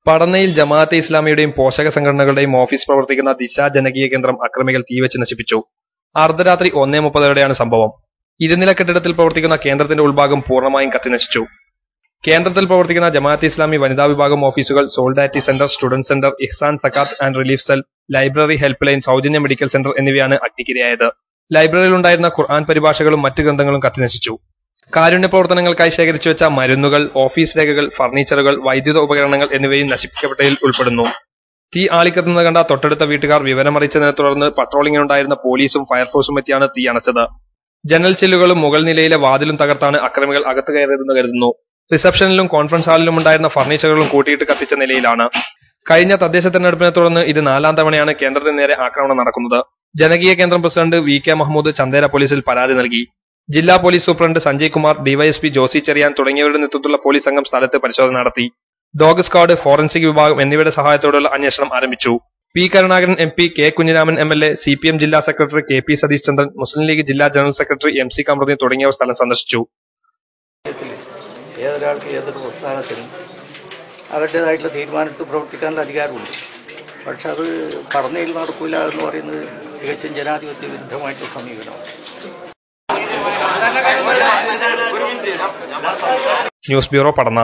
പടന്നയിൽ ജമാഅത്തെ ഇസ്ലാമിയുടെയും പോഷക സംഘടനകളുടെയും ഓഫീസ് പ്രവർത്തിക്കുന്ന ദിശ ജനകീയ കേന്ദ്രം അക്രമികൾ തീവച്ച് നശിപ്പിച്ചു. അർദ്ധരാത്രി 1:30 സംഭവം. ഇരുനില കെട്ടിടത്തിൽ പ്രവർത്തിക്കുന്ന കേന്ദ്രത്തിന്റെ ഉൾഭാഗം പൂർണ്ണമായും കത്തിനശിച്ചു. കേന്ദ്രത്തിൽ പ്രവർത്തിക്കുന്ന ജമാഅത്തെ ഇസ്ലാമി വനിതാ വിഭാഗം ഓഫീസുകൾ, solidarity centre, student centre, Ihsan zakat and relief cell, library, help line, സൗജന്യ മെഡിക്കൽ സെന്റർ എന്നിവയാണ് അഗ്നിക്കിരയായത്. ലൈബ്രറിയിലുണ്ടായിരുന്ന ഖുർആൻ പരിഭാഷകളും മറ്റു ഗ്രന്ഥങ്ങളും കത്തിനശിച്ചു. കാരുണ്യ പ്രവർത്തനങ്ങൾക്കായി ശേഖരിച്ചു വെച്ച മരുന്നുകൾ, ഓഫീസ് രേഖകൾ, ഫർണിച്ചറുകൾ, വൈദ്യുത ഉപകരണങ്ങൾ എന്നിവയും നശിപ്പിക്കപ്പെട്ടതിൽ ഉൾപ്പെടുന്നു. തീ ആളിക്കത്തുന്നത് കണ്ട തൊട്ടടുത്ത വീട്ടുകാർ വിവരമറിയിച്ചതിനെ തുടർന്ന് പട്രോളിംഗിനുണ്ടായിരുന്ന പോലീസും ഫയർഫോഴ്സും എത്തിയാണ് തീ അണച്ചത്. ജനൽ ചില്ലുകളും മുകൾ നിലയിലെ വാതിലും തകർത്താണ് അക്രമികൾ അകത്ത് കയറിയതെന്ന് കരുതുന്നു. റിസപ്ഷനിലും കോൺഫറൻസ് ഹാളിലും ഉണ്ടായിരുന്ന ഫർണിച്ചറുകളും കൂട്ടിയിട്ട് കത്തിച്ച നിലയിലാണ്. കഴിഞ്ഞ തദ്ദേശ തെരഞ്ഞെടുപ്പിനെ തുടർന്ന് ഇത് 4ാം തവണയാണ് കേന്ദ്രത്തിന് നേരെ ആക്രമണം നടക്കുന്നത്. ജനകീയ കേന്ദ്രം പ്രസിഡന്റ് VK മഹ്മൂദ് ചന്ദേര പോലീസിൽ പരാതി നൽകി. ജില്ലാ police superintendent Sanjay Kumar, DySP Josy Cheriyan തുടങ്ങിയവരുടെ നേതൃത്വത്തിലുള്ള പോലീസ് സംഘം സ്ഥലത്ത് പരിശോധന നടത്തി. ഡോഗ് സ്ക്വാഡ്, ഫോറൻസിക് വിഭാഗം എന്നിവയുടെ സഹായത്തോടെയുള്ള അന്വേഷണം ആരംഭിച്ചു. P. Karunakaran MP, K. Kunhiraman MLA, CPM ജില്ലാ സെക്രട്ടറി KP സതീഷ് ചന്ദ്രൻ, മുസ്ലിം ലീഗ് ജില്ലാ ജനറൽ സെക്രട്ടറി MC കമറുദ്ദീൻ തുടങ്ങിയവർ സ്ഥലം സന്ദർശിച്ചു. ഏതൊരാൾക്ക് ഏതൊരു പ്രസ്ഥാനത്തിനും അവരുടേതായിട്ടുള്ള തീരുമാനത്തിൽ പ്രവർത്തിക്കാനുള്ള അധികാരമുണ്ട്. പക്ഷെ അത് പടന്നയിൽ നടക്കില്ല എന്ന് പറയുന്നത് തികച്ചും ജനാധിപത്യ വിരുദ്ധമായിട്ടുള്ള സമീപനമാണ്. ന്യൂസ് ബ്യൂറോ, പടന്ന.